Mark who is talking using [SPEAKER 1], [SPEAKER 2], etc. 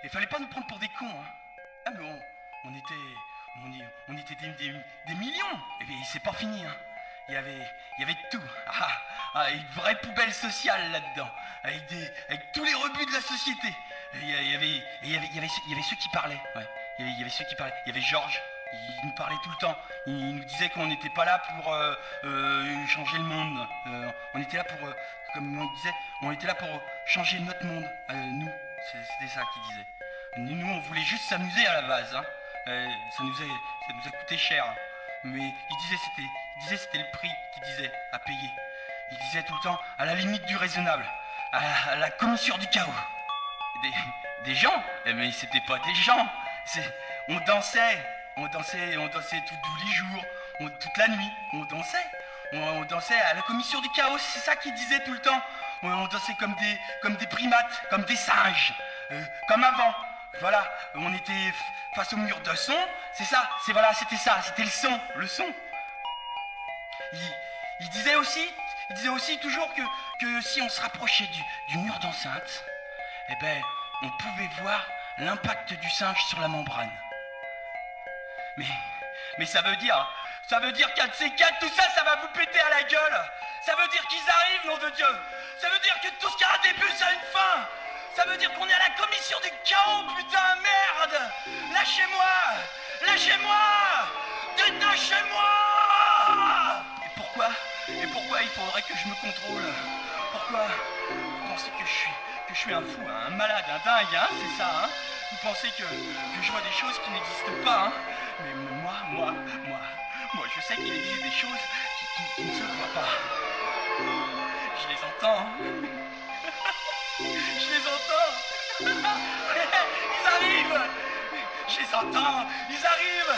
[SPEAKER 1] Il fallait pas nous prendre pour des cons, hein. Ah mais on était des millions. Et bien c'est pas fini, hein. Il y avait tout. Une vraie poubelle sociale là-dedans. Avec tous les rebuts de la société. Il y avait ceux qui parlaient, ouais. Il y avait ceux qui parlaient. Il y avait Georges. Il nous parlait tout le temps. Il nous disait qu'on n'était pas là pour changer le monde. On était là pour, comme on disait, on était là pour changer notre monde. Nous, c'était ça qu'il disait. Nous, on voulait juste s'amuser à la base. Hein. Ça nous a coûté cher. Mais il disait c'était le prix qu'il disait à payer. Il disait tout le temps à la limite du raisonnable, à la commissure du chaos. Des gens, mais c'était pas des gens. On dansait tous les jours, toute la nuit, on dansait. On dansait à la commission du chaos, c'est ça qu'il disait tout le temps. On dansait comme des primates, comme des singes, comme avant. Voilà, on était face au mur de son, c'est ça, c'était le son. Il disait aussi toujours que si on se rapprochait du mur d'enceinte, eh ben, on pouvait voir l'impact du singe sur la membrane. Mais ça veut dire qu'un de ces quatre, tout ça, ça va vous péter à la gueule. Ça veut dire qu'ils arrivent, nom de Dieu. Ça veut dire que tout ce qui a un début, ça a une fin. Ça veut dire qu'on est à la commission du chaos, putain, merde. Lâchez-moi. Détachez-moi. Et pourquoi il faudrait que je me contrôle? Pourquoi vous pensez que je suis un fou, un malade, un dingue, hein, c'est ça, hein? Vous pensez que je vois des choses qui n'existent pas, hein? Mais moi, je sais qu'il existe des choses qui ne se voient pas. Je les entends. Je les entends. Ils arrivent. Je les entends. Ils arrivent.